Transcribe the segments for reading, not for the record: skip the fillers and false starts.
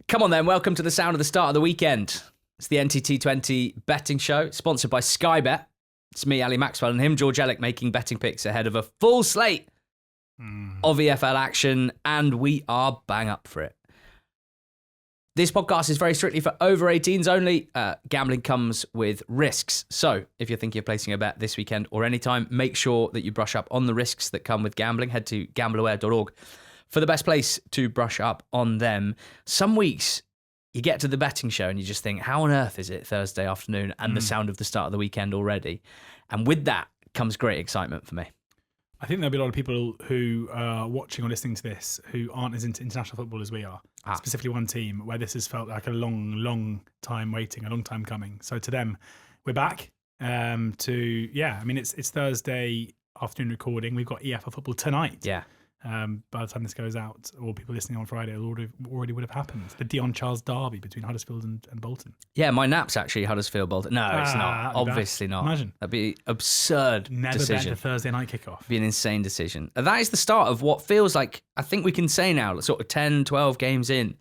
Come on then, welcome to the sound of the start of the weekend. It's the NTT20 betting show, sponsored by Sky Bet. It's me, Ali Maxwell, and him, George Ellick, making betting picks ahead of a full slate of EFL action, and we are bang up for it. This podcast is very strictly for over 18s only. Gambling comes with risks. So if you're thinking of placing a bet this weekend or anytime, make sure that you brush up on the risks that come with gambling. Head to gambleaware.org for the best place to brush up on them. Some weeks you get to the betting show and you just think, how on earth is it Thursday afternoon and the sound of the start of the weekend already? And with that comes great excitement for me. I think there'll be a lot of people who are watching or listening to this who aren't as into international football as we are. Specifically one team where this has felt like a long time waiting, a long time coming. So to them, we're back it's Thursday afternoon recording. We've got EFL football tonight. Yeah. By the time this goes out, or people listening on Friday, it already would have happened. The Dion Charles derby between Huddersfield and Bolton. Yeah, my nap's actually Huddersfield Bolton. No, it's not. Obviously not. Imagine. That'd be absurd Never decision. bet the Thursday night kickoff. Be an insane decision. And that is the start of what feels like, I think we can say now, sort of 10, 12 games in.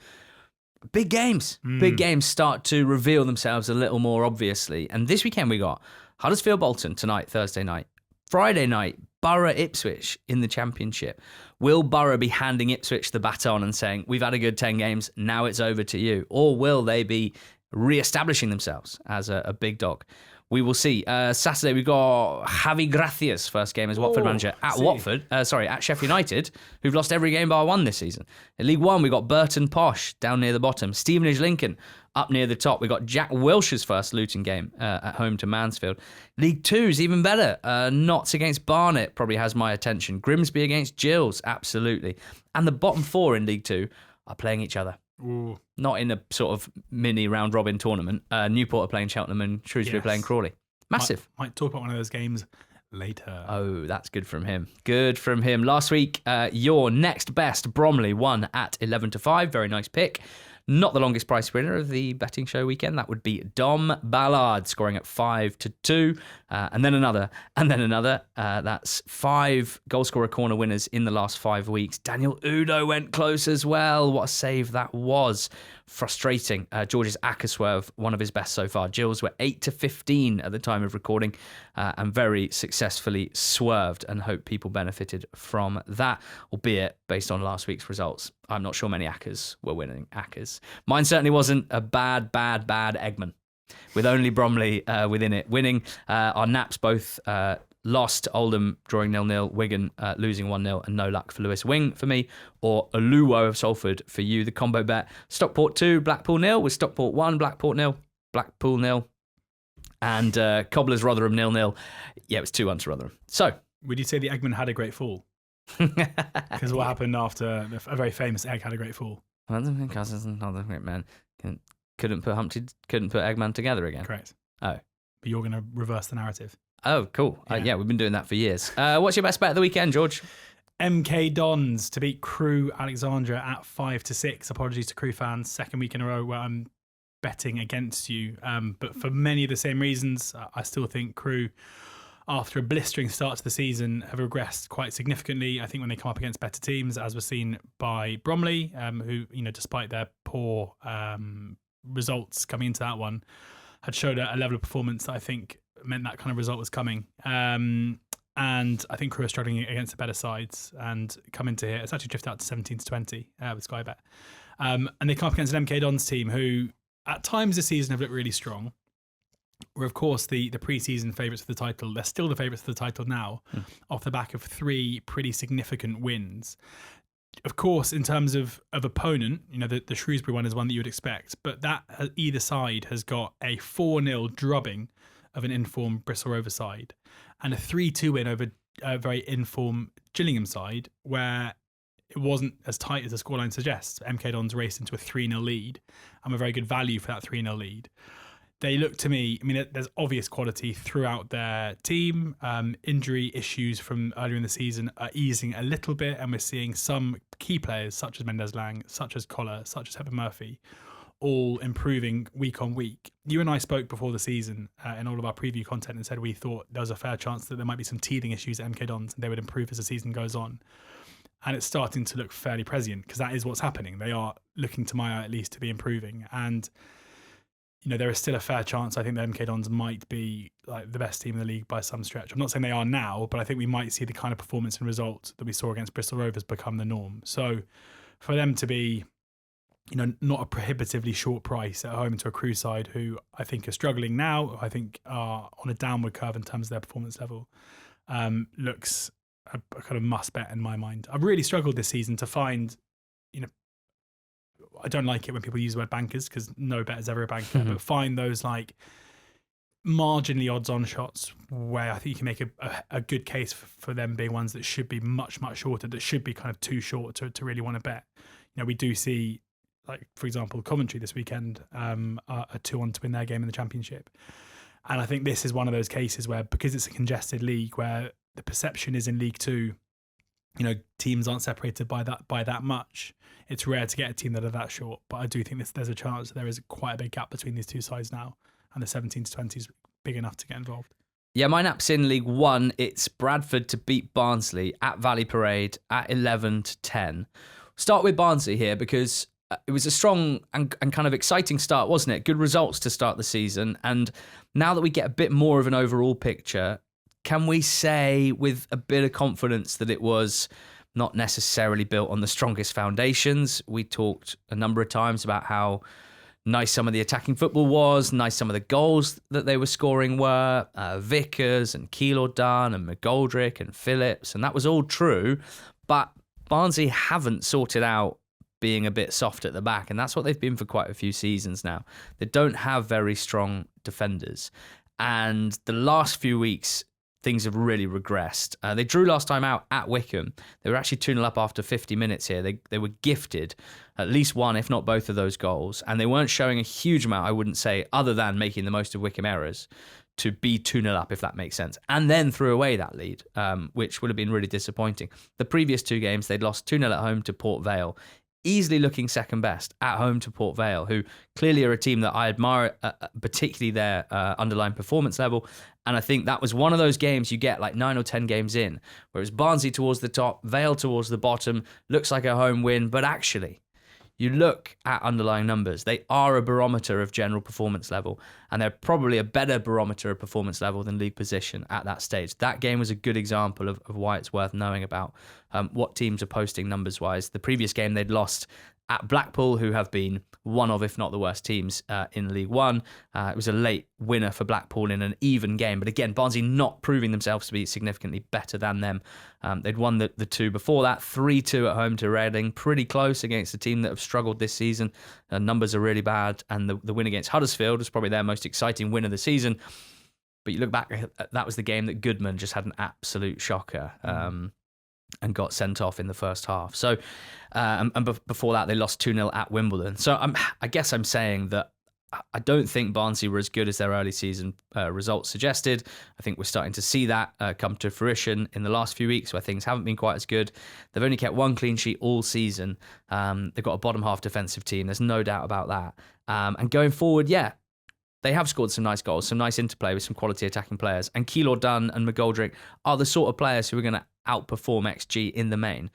Big games. Big games start to reveal themselves a little more obviously. And this weekend we got Huddersfield Bolton tonight, Thursday night. Friday night, Borough Ipswich in the Championship. Will Borough be handing Ipswich the baton and saying, we've had a good 10 games, now it's over to you? Or will they be re-establishing themselves as a big dog? We will see. Saturday, we've got Javi Gracia's first game as Watford manager at Sheffield United, who've lost every game bar one this season. In League One, we've got Burton Posh down near the bottom. Stevenage Lincoln up near the top. We've got Jack Welsh's first Luton game at home to Mansfield. League Two's even better. Notts against Barnet probably has my attention. Grimsby against Gills, absolutely. And the bottom four in League Two are playing each other. Ooh. Not in a sort of mini round robin tournament. Newport are playing Cheltenham and Shrewsbury playing Crawley. Massive. Might talk about one of those games later. Oh, that's good from him. Good from him. Last week, your next best, Bromley, won at 11-5. Very nice pick. Not the longest price winner of the betting show weekend. That would be Dom Ballard scoring at 5-2. And then another. That's 5 Goalscorer corner winners in the last 5 weeks. Daniel Udo went close as well. What a save that was. Frustrating. George's Swerve, one of his best so far. Gills were 8-15 at the time of recording and very successfully swerved, and hope people benefited from that, albeit based on last week's results. I'm not sure many Ackers were winning Ackers. Mine certainly wasn't a bad Eggman, with only Bromley within it winning. Our naps both lost. Oldham drawing 0-0, Wigan losing 1-0, and no luck for Lewis Wing for me, or Oluwo of Salford for you. The combo bet, Stockport 2, Blackpool 0, with Stockport 1, Blackport 0, Blackpool 0, and Cobblers Rotherham 0-0. Yeah, it was 2-1 to Rotherham. So, would you say the Eggman had a great fall? Because what happened after a very famous egg had a great fall? I don't think Cousins and another great man couldn't put Eggman together again. Correct. Oh. But you're going to reverse the narrative. Oh, cool. Yeah, we've been doing that for years. What's your best bet of the weekend, George? MK Dons to beat Crewe Alexandra at 5-6. Apologies to Crewe fans. Second week in a row where I'm betting against you. But for many of the same reasons, I still think Crewe, after a blistering start to the season, have regressed quite significantly. I think when they come up against better teams, as was seen by Bromley, who, despite their poor results coming into that one, had showed a level of performance that I think meant that kind of result was coming. And I think Crewe are struggling against the better sides and come into here. It's actually drifted out to 17-20 with Sky Bet. And they come up against an MK Dons team who, at times this season, have looked really strong. Were, of course, the pre-season favourites for the title. They're still the favourites for the title now, off the back of 3 pretty significant wins. Of course, in terms of opponent, the Shrewsbury one is one that you would expect, but that either side has got a 4-0 drubbing of an informed Bristol Rovers side and a 3-2 win over a very informed Gillingham side, where it wasn't as tight as the scoreline suggests. MK Dons raced into a 3-0 lead and were very good value for that 3-0 lead. They look to me, there's obvious quality throughout their team. Injury issues from earlier in the season are easing a little bit, and we're seeing some key players such as Mendes Lang, such as Collar, such as Hepburn Murphy, all improving week on week. You and I spoke before the season in all of our preview content and said we thought there was a fair chance that there might be some teething issues at MK Dons and they would improve as the season goes on. And it's starting to look fairly prescient because that is what's happening. They are looking, to my eye at least, to be improving. And, there is still a fair chance I think the MK Dons might be like the best team in the league by some stretch. I'm not saying they are now, but I think we might see the kind of performance and result that we saw against Bristol Rovers become the norm. So for them to be, not a prohibitively short price at home to a Crewe side who I think are struggling now, I think are on a downward curve in terms of their performance level, looks a kind of must bet in my mind. I've really struggled this season to find, I don't like it when people use the word bankers because no bet is ever a banker, but find those like marginally odds on shots where I think you can make a good case for them being ones that should be much, much shorter, that should be kind of too short to really want to bet. We do see, like, for example, Coventry this weekend are 2-1 to win their game in the Championship. And I think this is one of those cases where, because it's a congested league where the perception is in League Two, teams aren't separated by that much. It's rare to get a team that are that short, but I do think there's a chance there is quite a big gap between these two sides now, and the 17 to 20 is big enough to get involved. Yeah, my nap's in League One. It's Bradford to beat Barnsley at Valley Parade at 11 to 10. Start with Barnsley here because it was a strong and kind of exciting start, wasn't it? Good results to start the season. And now that we get a bit more of an overall picture, can we say with a bit of confidence that it was not necessarily built on the strongest foundations? We talked a number of times about how nice some of the attacking football was, nice some of the goals that they were scoring were, Vickers and Keylor Dunn and McGoldrick and Phillips, and that was all true. But Barnsley haven't sorted out being a bit soft at the back, and that's what they've been for quite a few seasons now. They don't have very strong defenders, and the last few weeks things have really regressed. They drew last time out at Wycombe. They were actually 2-0 up after 50 minutes here. They were gifted at least one, if not both of those goals, and they weren't showing a huge amount, I wouldn't say, other than making the most of Wycombe errors, to be 2-0 up, if that makes sense, and then threw away that lead, which would have been really disappointing. The previous two games, they'd lost 2-0 at home to Port Vale, easily looking second best at home to Port Vale, who clearly are a team that I admire, particularly their underlying performance level. And I think that was one of those games you get like 9 or 10 games in, where it's Barnsley towards the top, Vale towards the bottom, looks like a home win, but actually, you look at underlying numbers, they are a barometer of general performance level, and they're probably a better barometer of performance level than league position at that stage. That game was a good example of why it's worth knowing about what teams are posting numbers-wise. The previous game, they'd lost at Blackpool, who have been one of, if not the worst teams in League One. It was a late winner for Blackpool in an even game. But again, Barnsley not proving themselves to be significantly better than them. They'd won the two before that, 3-2 at home to Reading. Pretty close against a team that have struggled this season. Numbers are really bad. And the win against Huddersfield was probably their most exciting win of the season. But you look back, that was the game that Goodman just had an absolute shocker. And got sent off in the first half. So, and before that, they lost 2-0 at Wimbledon. So I guess I'm saying that I don't think Barnsley were as good as their early season results suggested. I think we're starting to see that come to fruition in the last few weeks where things haven't been quite as good. They've only kept one clean sheet all season. They've got a bottom half defensive team. There's no doubt about that. And going forward, yeah, they have scored some nice goals, some nice interplay with some quality attacking players. And Keylor Dunn and McGoldrick are the sort of players who are going to outperform XG in the main.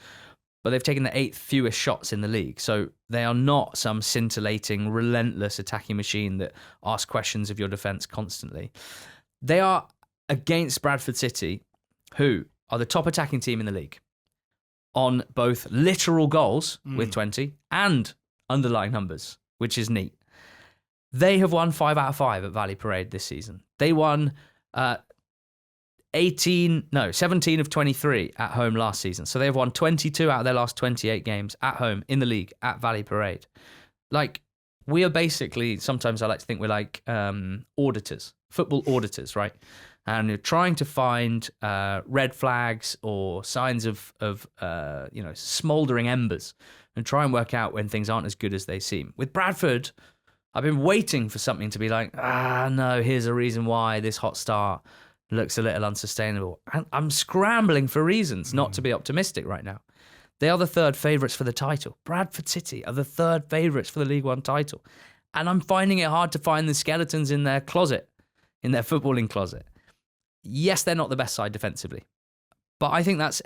But they've taken the 8th fewest shots in the league. So they are not some scintillating, relentless attacking machine that asks questions of your defence constantly. They are against Bradford City, who are the top attacking team in the league, on both literal goals with 20 and underlying numbers, which is neat. They have won 5 out of 5 at Valley Parade this season. They won 17 of 23 at home last season. So they've won 22 out of their last 28 games at home in the league at Valley Parade. Like, we are basically, sometimes I like to think we're like auditors, football auditors, right? And you're trying to find red flags or signs of smouldering embers and try and work out when things aren't as good as they seem. With Bradford, I've been waiting for something to be like, no, here's a reason why this hot start looks a little unsustainable. And I'm scrambling for reasons not to be optimistic right now. They are the third favourites for the title. Bradford City are the third favourites for the League One title. And I'm finding it hard to find the skeletons in their closet, in their footballing closet. Yes, they're not the best side defensively. But I think that's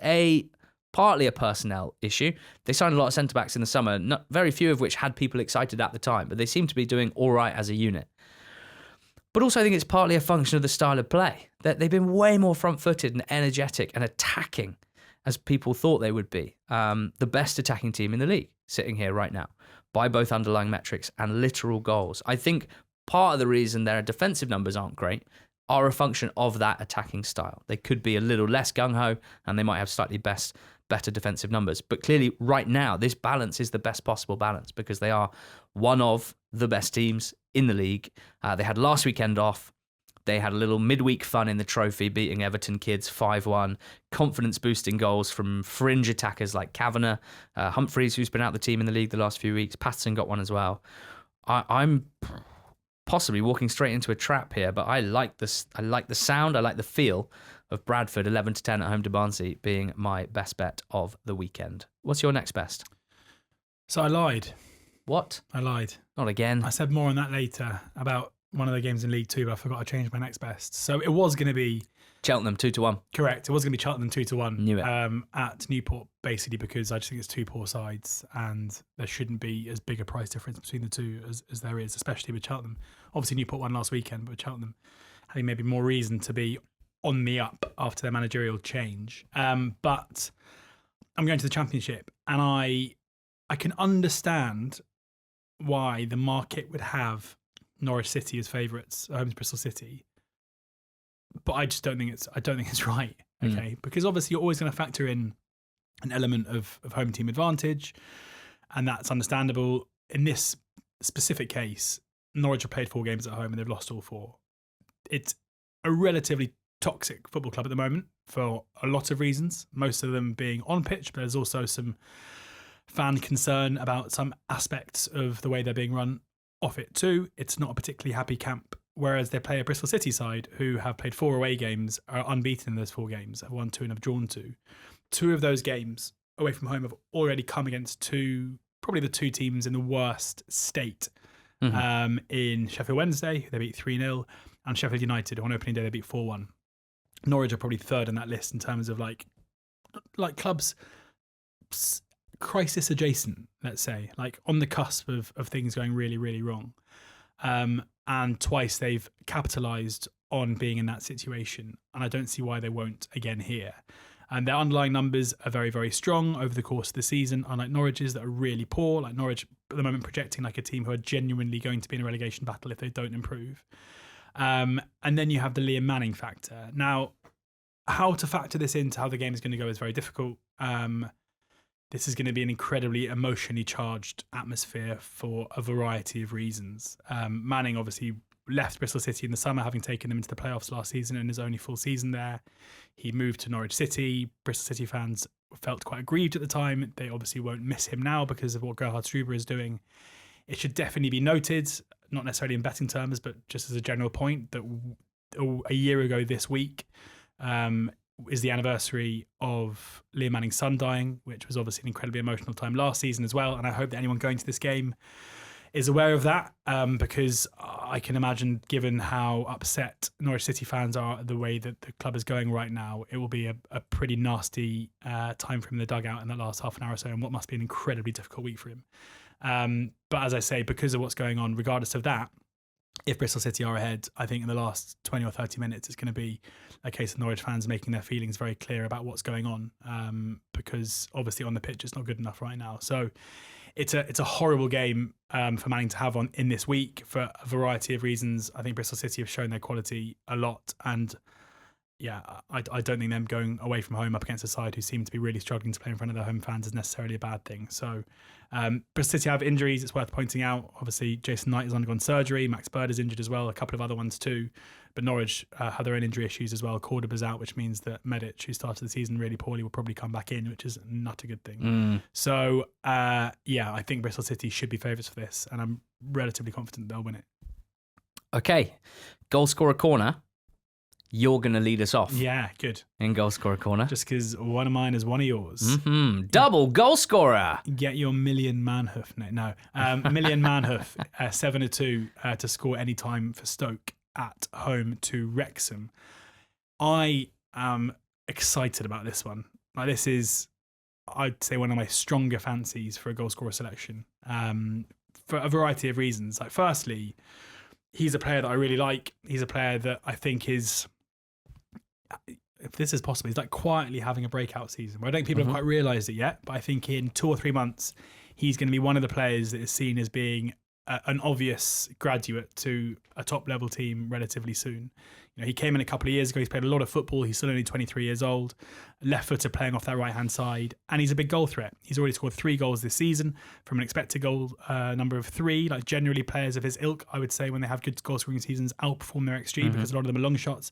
partly a personnel issue. They signed a lot of centre-backs in the summer, not very few of which had people excited at the time, but they seem to be doing all right as a unit. But also I think it's partly a function of the style of play. That they've been way more front-footed and energetic and attacking as people thought they would be. The best attacking team in the league sitting here right now by both underlying metrics and literal goals. I think part of the reason their defensive numbers aren't great are a function of that attacking style. They could be a little less gung-ho and they might have slightly better defensive numbers. But clearly right now, this balance is the best possible balance because they are one of the best teams in the league. They had last weekend off. They had a little midweek fun in the trophy, beating Everton kids 5-1. Confidence-boosting goals from fringe attackers like Kavanagh, Humphreys, who's been out the team in the league the last few weeks. Patterson got one as well. I'm possibly walking straight into a trap here, but I like this. I like the sound. I like the feel of Bradford 11-10 at home to Barnsley being my best bet of the weekend. What's your next best? So I lied. What? I lied. Not again. I said more on that later about one of the games in League Two, but I forgot I changed my next best. So it was going to be Cheltenham 2-1. Correct. It was going to be Cheltenham 2-1. Knew it. At Newport, basically because I just think it's two poor sides and there shouldn't be as big a price difference between the two as there is, especially with Cheltenham. Obviously, Newport won last weekend, but with Cheltenham having maybe more reason to be on the up after their managerial change. But I'm going to the Championship, and I can understand why the market would have Norwich City as favourites, home to Bristol City. But I just don't think it's right. Okay, because obviously you're always going to factor in an element of home team advantage, and that's understandable. In this specific case, Norwich have played 4 games at home and they've lost all 4. It's a relatively toxic football club at the moment for a lot of reasons, most of them being on pitch, but there's also some fan concern about some aspects of the way they're being run off it too. It's not a particularly happy camp. Whereas they play a Bristol City side who have played 4 away games, are unbeaten in those 4 games, have won 2 and have drawn 2. 2 of those games away from home have already come against probably the 2 teams in the worst state. In Sheffield Wednesday, who they beat 3-0, and Sheffield United, on opening day they beat 4-1. Norwich are probably third in that list in terms of like clubs crisis adjacent, let's say, like on the cusp of things going really, really wrong. And twice they've capitalised on being in that situation, and I don't see why they won't again here. And their underlying numbers are very, very strong over the course of the season, unlike Norwich's that are really poor, like Norwich at the moment projecting like a team who are genuinely going to be in a relegation battle if they don't improve. And then you have the Liam Manning factor. Now, how to factor this into how the game is going to go is very difficult. This is going to be an incredibly emotionally charged atmosphere for a variety of reasons. Manning obviously left Bristol City in the summer, having taken them into the playoffs last season in his only full season there. He moved to Norwich City. Bristol City fans felt quite aggrieved at the time. They obviously won't miss him now because of what Gerhard Struber is doing. It should definitely be noted, not necessarily in betting terms, but just as a general point, that a year ago this week is the anniversary of Liam Manning's son dying, which was obviously an incredibly emotional time last season as well. And I hope that anyone going to this game is aware of that, because I can imagine, given how upset Norwich City fans are at the way that the club is going right now, it will be a pretty nasty time for him in the dugout in the last half an hour or so, and what must be an incredibly difficult week for him. But as I say, because of what's going on, regardless of that, if Bristol City are ahead, I think in the last 20 or 30 minutes, it's going to be a case of Norwich fans making their feelings very clear about what's going on, because obviously on the pitch, it's not good enough right now. So it's a horrible game for Manning to have on in this week for a variety of reasons. I think Bristol City have shown their quality a lot, and yeah, I don't think them going away from home up against a side who seem to be really struggling to play in front of their home fans is necessarily a bad thing. So Bristol City have injuries, it's worth pointing out. Obviously, Jason Knight has undergone surgery. Max Bird is injured as well, a couple of other ones too. But Norwich have their own injury issues as well. Cordoba's out, which means that Medic, who started the season really poorly, will probably come back in, which is not a good thing. So, yeah, I think Bristol City should be favourites for this, and I'm relatively confident they'll win it. Okay, Goalscorer Corner. You're going to lead us off. Yeah, good. In Goalscorer Corner. Just because one of mine is one of yours. Double Goalscorer. Get your Million Manhoof. No. Million Manhoof, 7-2 to score any time for Stoke at home to Wrexham. I am excited about this one. Like, this is I'd say one of my stronger fancies for a goal scorer selection, for a variety of reasons. Like, firstly, he's a player that I really like. He's a player that I think is, if this is possible, he's like quietly having a breakout season. I don't think people have quite realised it yet, but I think in 2 or 3 months, he's going to be one of the players that is seen as being an obvious graduate to a top level team relatively soon. You know, he came in a couple of years ago. He's played a lot of football. He's still only 23 years old, left footer playing off that right hand side, and he's a big goal threat. He's already scored 3 goals this season from an expected goal number of 3. Like, generally, players of his ilk, I would say, when they have good goal scoring seasons, outperform their XG because a lot of them are long shots.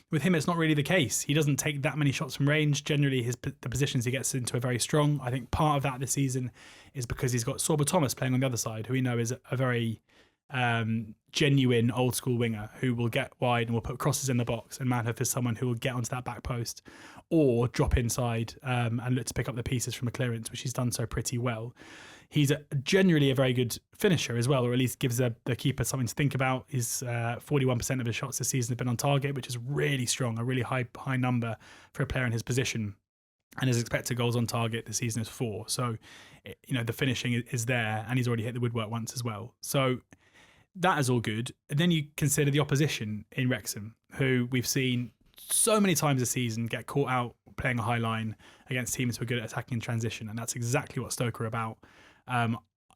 With him, it's not really the case. He doesn't take that many shots from range. Generally, the positions he gets into are very strong. I think part of that this season is because he's got Sorba Thomas playing on the other side, who we know is a very genuine old school winger who will get wide and will put crosses in the box, and Manhoef is someone who will get onto that back post or drop inside and look to pick up the pieces from a clearance, which he's done so pretty well. He's generally a very good finisher as well, or at least gives the keeper something to think about. His 41% of his shots this season have been on target, which is really strong, a really high number for a player in his position. And his expected goals on target this season is 4. So, you know, the finishing is there, and he's already hit the woodwork once as well. So that is all good. And then you consider the opposition in Wrexham, who we've seen so many times this season get caught out playing a high line against teams who are good at attacking in transition, and that's exactly what Stoke are about.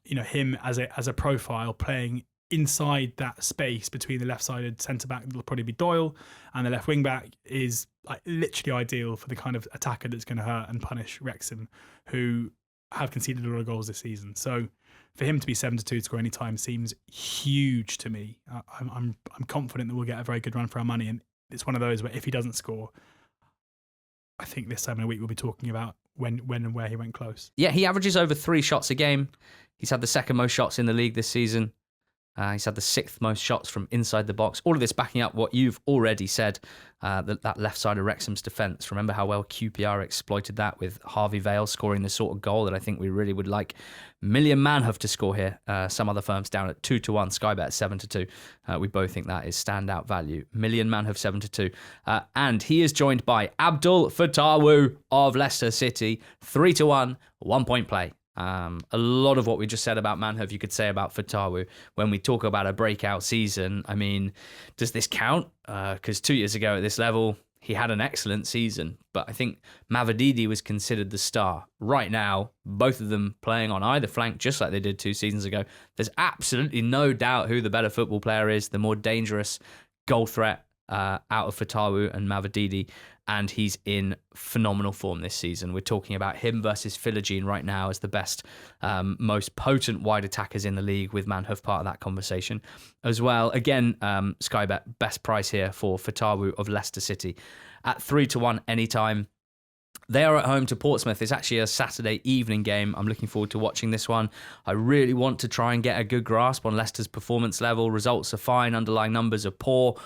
You know, him as a profile playing inside that space between the left-sided centre-back, that'll probably be Doyle, and the left wing-back is like literally ideal for the kind of attacker that's going to hurt and punish Wrexham, who have conceded a lot of goals this season. So for him to be 7-2 to score any time seems huge to me. I'm confident that we'll get a very good run for our money, and it's one of those where if he doesn't score, I think this time in a week we'll be talking about when and where he went close. Yeah, he averages over 3 shots a game. He's had the second most shots in the league this season. He's had the 6th most shots from inside the box. All of this backing up what you've already said, that left side of Wrexham's defence. Remember how well QPR exploited that with Harvey Vale scoring the sort of goal that I think we really would like Million Manhoef to score here. Some other firms down at 2-1, Sky Bet 7-2. We both think that is standout value. Million Manhoef 7-2. And he is joined by Abdul Fatawu of Leicester City, 3-1, 1 point play. A lot of what we just said about Manhoef you could say about Fatawu when we talk about a breakout season. I mean, does this count? Because 2 years ago at this level, he had an excellent season, but I think Mavididi was considered the star. Right now, both of them playing on either flank, just like they did 2 seasons ago. There's absolutely no doubt who the better football player is, the more dangerous goal threat out of Fatawu and Mavididi, and he's in phenomenal form this season. We're talking about him versus Philogene right now as the best, most potent wide attackers in the league, with Manhoef part of that conversation as well. Again, Sky Bet, best price here for Fatawu of Leicester City at 3-1 anytime. They are at home to Portsmouth. It's actually a Saturday evening game. I'm looking forward to watching this one. I really want to try and get a good grasp on Leicester's performance level. Results are fine. Underlying numbers are poor.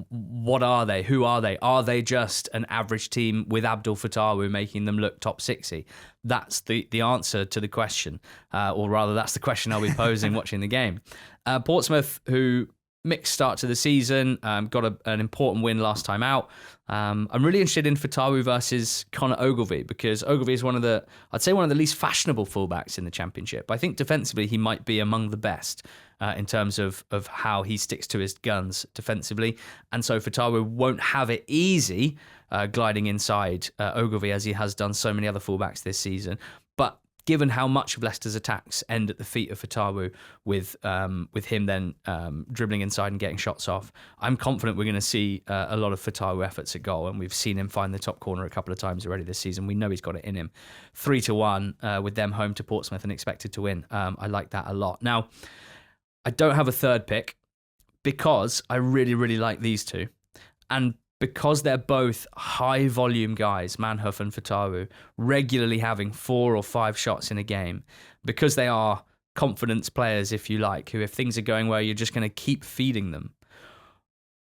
What are they? Who are they? Are they just an average team with Abdul Fatawu making them look top 60? That's the answer to the question. Or rather, that's the question I'll be posing watching the game. Portsmouth, who mixed start to the season, got an important win last time out. I'm really interested in Fatawu versus Connor Ogilvie, because Ogilvie is one of the least fashionable fullbacks in the Championship. I think defensively he might be among the best in terms of how he sticks to his guns defensively. And so Fatawu won't have it easy gliding inside Ogilvie, as he has done so many other fullbacks this season. But given how much of Leicester's attacks end at the feet of Fatawu, with him then dribbling inside and getting shots off, I'm confident we're going to see a lot of Fatawu efforts at goal, and we've seen him find the top corner a couple of times already this season. We know he's got it in him. 3-1 with them home to Portsmouth and expected to win. I like that a lot. Now, I don't have a third pick because I really, really like these two. And because they're both high volume guys, Manhoef and Fatawu, regularly having 4 or 5 shots in a game, because they are confidence players, if you like, who, if things are going well, you're just going to keep feeding them.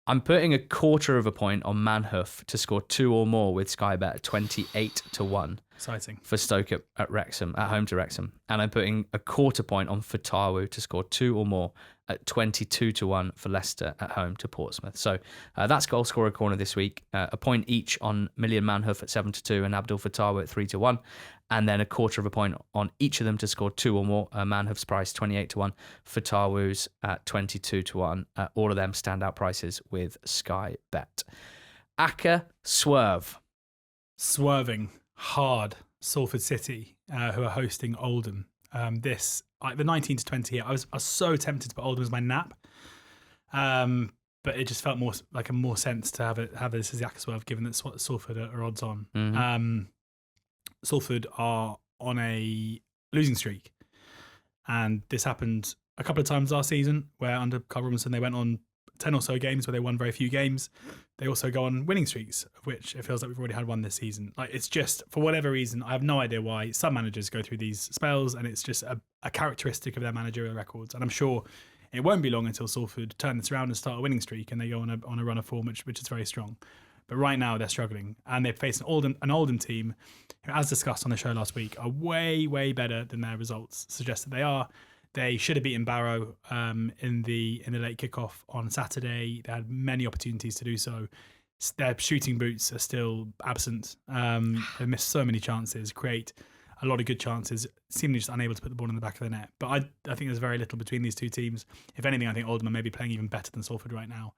I'm putting 1/4 of a point on Manhoef to score 2 or more with Sky Bet at 28-1. Exciting. For Stoke at Wrexham, at home to Wrexham. And I'm putting 1/4 point on Fatawu to score 2 or more at 22-1 for Leicester at home to Portsmouth. So that's goal scorer corner this week. A point each on Million Manhoof at 7-2 and Abdul Fattawa at 3-1. And then a quarter of a point on each of them to score 2 or more. Manhoof's price 28-1, Fattawu's at 22-1. All of them standout prices with Sky Bet. Aka Swerve. Swerving hard. Salford City, who are hosting Oldham. The 19 to 20 here. I was so tempted to put Oldham as my nap, but it just felt more sense to have this as the Aka Swerve, given that Salford are odds on. Mm-hmm. Salford are on a losing streak, and this happened a couple of times last season where under Carl Robinson they went on 10 or so games where they won very few games. They also go on winning streaks, of which it feels like we've already had one this season. It's just, for whatever reason, I have no idea why some managers go through these spells, and it's just a characteristic of their managerial records. And I'm sure it won't be long until Salford turn this around and start a winning streak and they go on a run of form, which is very strong. But right now they're struggling, and they face an Oldham team who, as discussed on the show last week, are way, way better than their results suggest that they are. They should have beaten Barrow in the late kickoff on Saturday. They had many opportunities to do so. Their shooting boots are still absent. They missed so many chances, create a lot of good chances, seemingly just unable to put the ball in the back of the net. But I think there's very little between these two teams. If anything, I think Oldham are maybe playing even better than Salford right now.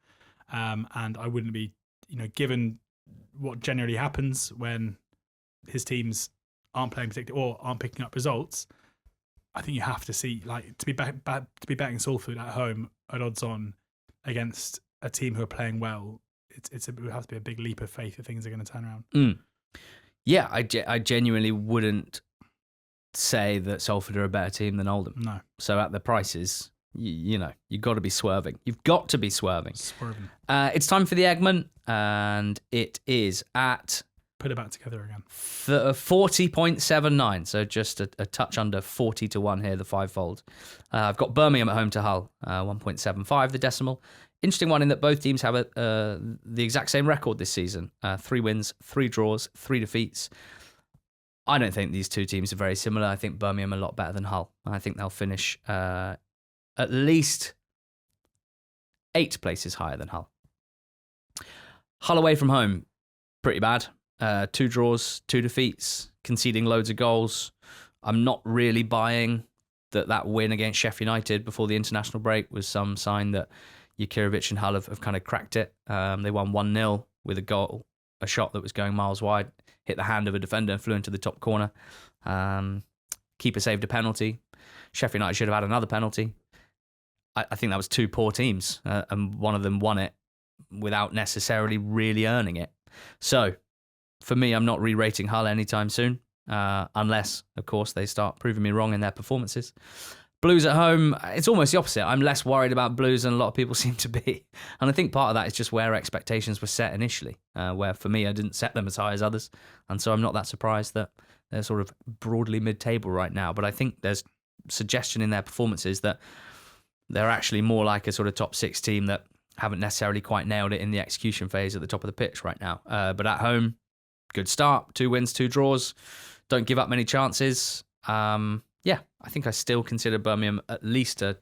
And I wouldn't be, given what generally happens when his teams aren't playing particularly or aren't picking up results, I think you have to see, to be betting Salford at home at odds on against a team who are playing well. It would have to be a big leap of faith that things are going to turn around. Yeah, I genuinely wouldn't say that Salford are a better team than Oldham. No. So at the prices, you've got to be swerving. You've got to be swerving. Swerving. It's time for the Eggman, and it is at... Put it back together again. 40.79, so just a touch under 40-1 here, the fivefold. I've got Birmingham at home to Hull, 1.75 the decimal. Interesting one in that both teams have the exact same record this season. 3 wins, 3 draws, 3 defeats. I don't think these two teams are very similar. I think Birmingham are a lot better than Hull. I think they'll finish at least 8 places higher than Hull. Hull away from home, pretty bad. 2 draws, 2 defeats, conceding loads of goals. I'm not really buying that win against Sheffield United before the international break was some sign that Jurkiewicz and Hull have kind of cracked it. They won 1-0 with a shot that was going miles wide, hit the hand of a defender and flew into the top corner. Keeper saved a penalty. Sheffield United should have had another penalty. I think that was 2 poor teams, and one of them won it without necessarily really earning it. So, for me, I'm not re-rating Hull anytime soon, unless, of course, they start proving me wrong in their performances. Blues at home, it's almost the opposite. I'm less worried about Blues than a lot of people seem to be. And I think part of that is just where expectations were set initially, where for me, I didn't set them as high as others. And so I'm not that surprised that they're sort of broadly mid-table right now. But I think there's suggestion in their performances that they're actually more like a sort of top 6 team that haven't necessarily quite nailed it in the execution phase at the top of the pitch right now. But at home, good start, 2 wins, 2 draws. Don't give up many chances. I think I still consider Birmingham at least a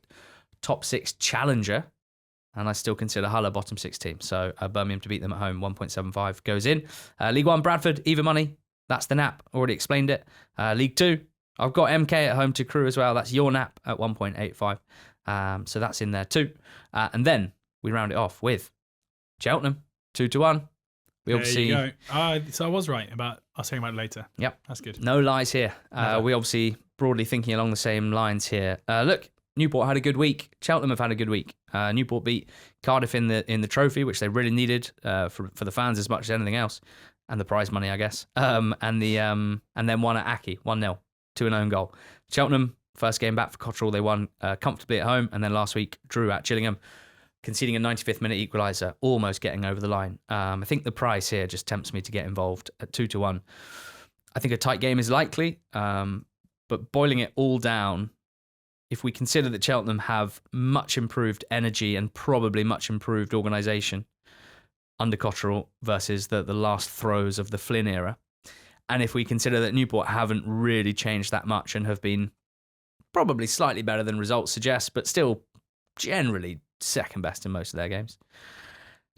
top 6 challenger, and I still consider Hull a bottom 6 team. So Birmingham to beat them at home, 1.75 goes in. League 1, Bradford, even money. That's the nap. Already explained it. League 2, I've got MK at home to Crewe as well. That's your nap at 1.85. So that's in there too. And then we round it off with Cheltenham, 2-1. We obviously, there you go. So I was right about us saying about it later. Yep. That's good. No lies here. We obviously broadly thinking along the same lines here. Look, Newport had a good week. Cheltenham have had a good week. Newport beat Cardiff in the trophy, which they really needed for the fans as much as anything else, and the prize money, I guess. And then won at Aki, 1-0 to an own goal. Cheltenham, first game back for Cotterill, they won comfortably at home, and then last week drew at Gillingham, conceding a 95th minute equaliser, almost getting over the line. I think the price here just tempts me to get involved at 2-1. I think a tight game is likely, but boiling it all down, if we consider that Cheltenham have much improved energy and probably much improved organisation under Cotterill versus the last throes of the Flynn era, and if we consider that Newport haven't really changed that much and have been probably slightly better than results suggest, but still generally second best in most of their games.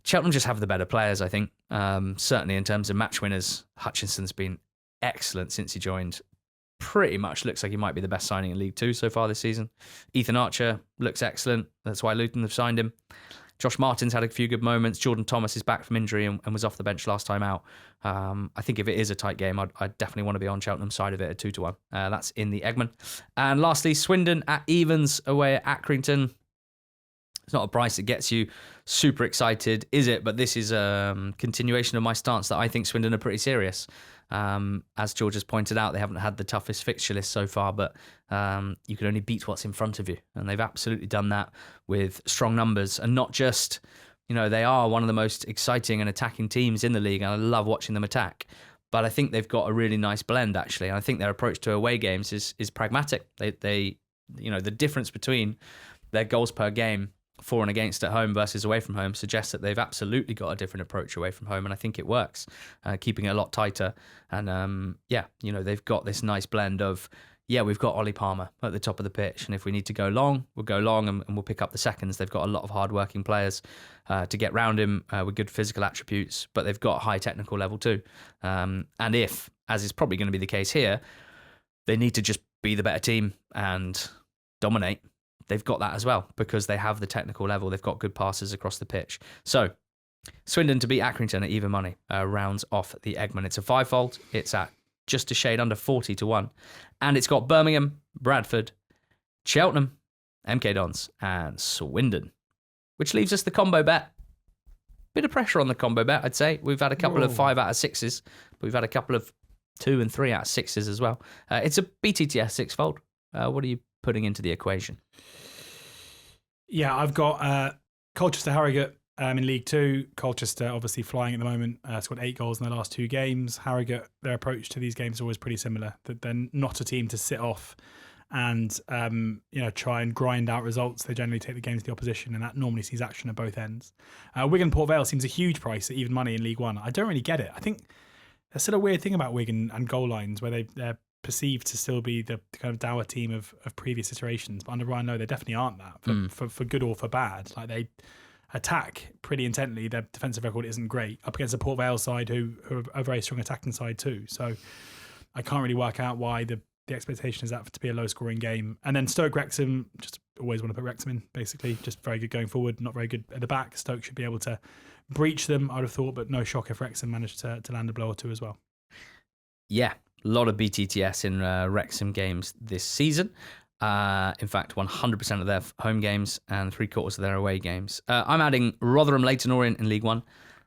Cheltenham just have the better players, I think. Certainly in terms of match winners, Hutchinson's been excellent since he joined. Pretty much looks like he might be the best signing in League Two so far this season. Ethan Archer looks excellent. That's why Luton have signed him. Josh Martin's had a few good moments. Jordan Thomas is back from injury and was off the bench last time out. I think if it is a tight game, I'd definitely want to be on Cheltenham's side of it at 2-1. That's in the Eggman. And lastly, Swindon at evens away at Accrington. It's not a price that gets you super excited, is it? But this is a continuation of my stance that I think Swindon are pretty serious. As George has pointed out, they haven't had the toughest fixture list so far, but you can only beat what's in front of you. And they've absolutely done that with strong numbers. And not just, they are one of the most exciting and attacking teams in the league, and I love watching them attack. But I think they've got a really nice blend, actually. And I think their approach to away games is pragmatic. They the difference between their goals per game for and against at home versus away from home suggests that they've absolutely got a different approach away from home, and I think it works, keeping it a lot tighter. And they've got this nice blend of, we've got Ollie Palmer at the top of the pitch, and if we need to go long, we'll go long and we'll pick up the seconds. They've got a lot of hard-working players to get round him with good physical attributes, but they've got a high technical level too. And if, as is probably going to be the case here, they need to just be the better team and dominate, they've got that as well because they have the technical level. They've got good passes across the pitch. So Swindon to beat Accrington at even money rounds off the Eggman. It's a fivefold. It's at just a shade under 40-1. And it's got Birmingham, Bradford, Cheltenham, MK Dons, and Swindon, which leaves us the combo bet. Bit of pressure on the combo bet, I'd say. We've had a couple of 5 out of 6s, but we've had a couple of 2 and 3 out of 6s as well. It's a BTTS sixfold. What are you putting into the equation? Yeah, I've got Colchester Harrogate in League Two. Colchester obviously flying at the moment. Scored 8 goals in their last 2 games. Harrogate, their approach to these games is always pretty similar. That they're not a team to sit off and try and grind out results. They generally take the games to the opposition, and that normally sees action at both ends. Wigan Port Vale seems a huge price at even money in League One. I don't really get it. I think there's still a weird thing about Wigan and goal lines where they're perceived to still be the kind of dour team of previous iterations, but under Ryan Lowe they definitely aren't that for good or for bad. Like, they attack pretty intently. Their defensive record isn't great up against a Port Vale side who are a very strong attacking side too. So I can't really work out why the expectation is that to be a low scoring game. And then Stoke Wrexham, just always want to put Wrexham in, basically. Just very good going forward, not very good at the back. Stoke should be able to breach them, I would have thought, but no shock if Wrexham managed to land a blow or two as well. Yeah, a lot of BTTS in Wrexham games this season. In fact, 100% of their home games and 3/4 of their away games. I'm adding Rotherham, Leyton Orient in League One.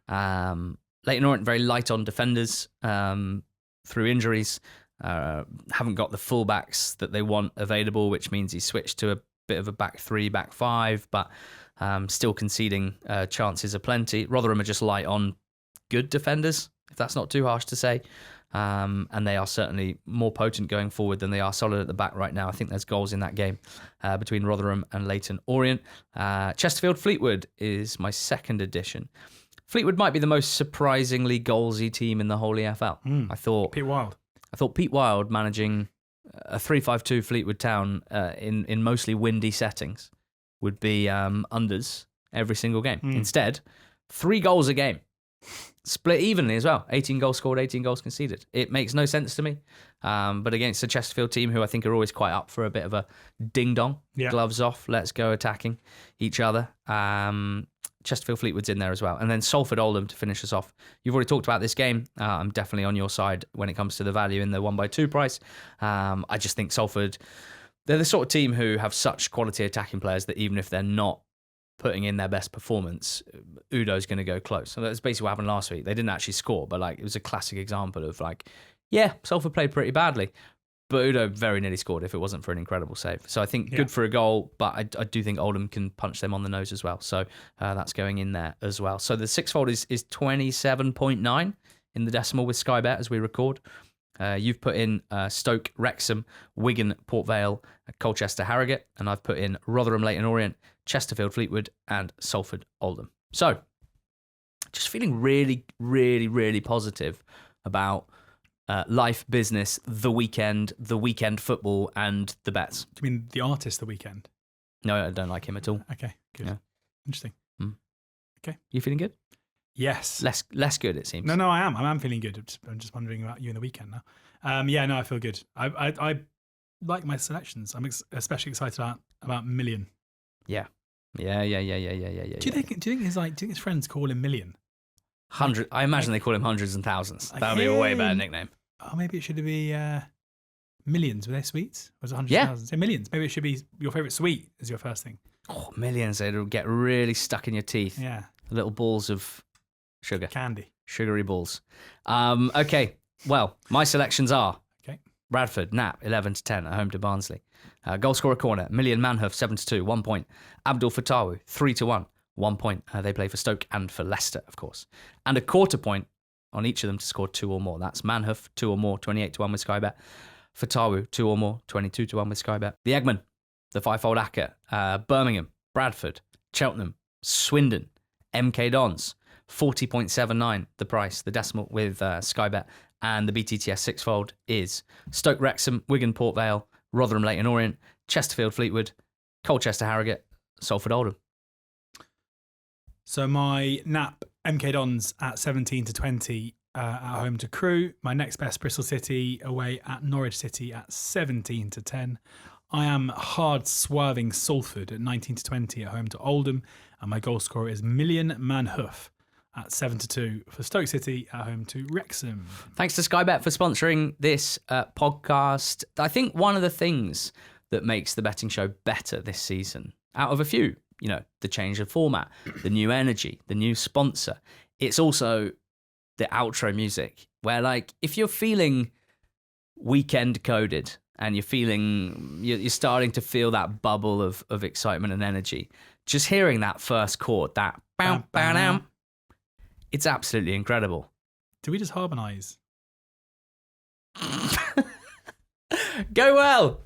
Leyton Orient very light on defenders through injuries. Haven't got the fullbacks that they want available, which means he switched to a bit of a back 3, back 5, but still conceding chances aplenty. Rotherham are just light on good defenders, if that's not too harsh to say. And they are certainly more potent going forward than they are solid at the back right now. I think there's goals in that game between Rotherham and Leyton Orient. Chesterfield Fleetwood is my second addition. Fleetwood might be the most surprisingly goalsy team in the whole EFL. I thought Pete Wild managing a 3-5-2 Fleetwood Town in mostly windy settings would be unders every single game. Instead, 3 goals a game. Split evenly as well. 18 goals scored, 18 goals conceded. It makes no sense to me. But against the Chesterfield team, who I think are always quite up for a bit of a ding-dong, gloves off, let's go attacking each other. Chesterfield Fleetwood's in there as well. And then Salford Oldham to finish us off. You've already talked about this game. I'm definitely on your side when it comes to the value in the 1x2 price. I just think Salford, they're the sort of team who have such quality attacking players that even if they're not putting in their best performance, Udo's going to go close. So that's basically what happened last week. They didn't actually score, but it was a classic example of Salford played pretty badly, but Udo very nearly scored if it wasn't for an incredible save. So I think good for a goal, but I do think Oldham can punch them on the nose as well. So that's going in there as well. So the sixfold is 27.9 in the decimal with Sky Bet as we record. You've put in Stoke, Wrexham, Wigan, Port Vale, Colchester, Harrogate, and I've put in Rotherham, Leyton Orient, Chesterfield, Fleetwood, and Salford, Oldham. So, just feeling really, really, really positive about life, business, the weekend football, and the bets. Do you mean the artist, The Weekend? No, I don't like him at all. Okay, good. Yeah. Interesting. You feeling good? Yes. Less good, it seems. No, I am. I am feeling good. I'm just wondering about you in the weekend now. Yeah, no, I feel good. I like my selections. I'm especially excited about Million. Yeah. Do you think his friends call him Million? I imagine they call him hundreds and thousands. That would be a way better nickname. Oh, maybe it should be Millions. Were they sweets? Or was it hundreds Yeah. of thousands? Say Millions. Maybe it should be your favourite sweet as your first thing. Oh, millions. It'll get really stuck in your teeth. Yeah. Little balls of sugar. Candy. Sugary balls. Okay. Well, my selections are Bradford, Knapp, 11-10 at home to Barnsley. Goalscorer corner, Million Manhuff, 7-2, 1 point. Abdul Fatawu, 3-1, 1 point. They play for Stoke and for Leicester, of course. And a quarter point on each of them to score 2 or more. That's Manhuff, 2 or more, 28-1 with Skybet. Fatawu, 2 or more, 22-1 with Skybet. The Eggman, the fivefold acca, Birmingham, Bradford, Cheltenham, Swindon, MK Dons, 40.79 the price, the decimal with Skybet. And the BTTS sixfold is Stoke Wrexham, Wigan Port Vale, Rotherham Leighton Orient, Chesterfield Fleetwood, Colchester Harrogate, Salford Oldham. So my Knapp MK Dons at 17-20 at home to Crewe. My next best Bristol City away at Norwich City at 17-10. I am hard swerving Salford at 19-20 at home to Oldham. And my goal scorer is Million Manhuff at 7-2 for Stoke City at home to Wrexham. Thanks to Skybet for sponsoring this podcast. I think one of the things that makes the betting show better this season, out of a few, the change of format, the new energy, the new sponsor, it's also the outro music, where if you're feeling weekend coded and you're starting to feel that bubble of excitement and energy, just hearing that first chord, that bam, bam, bam, it's absolutely incredible. Do we just harmonise? Go well.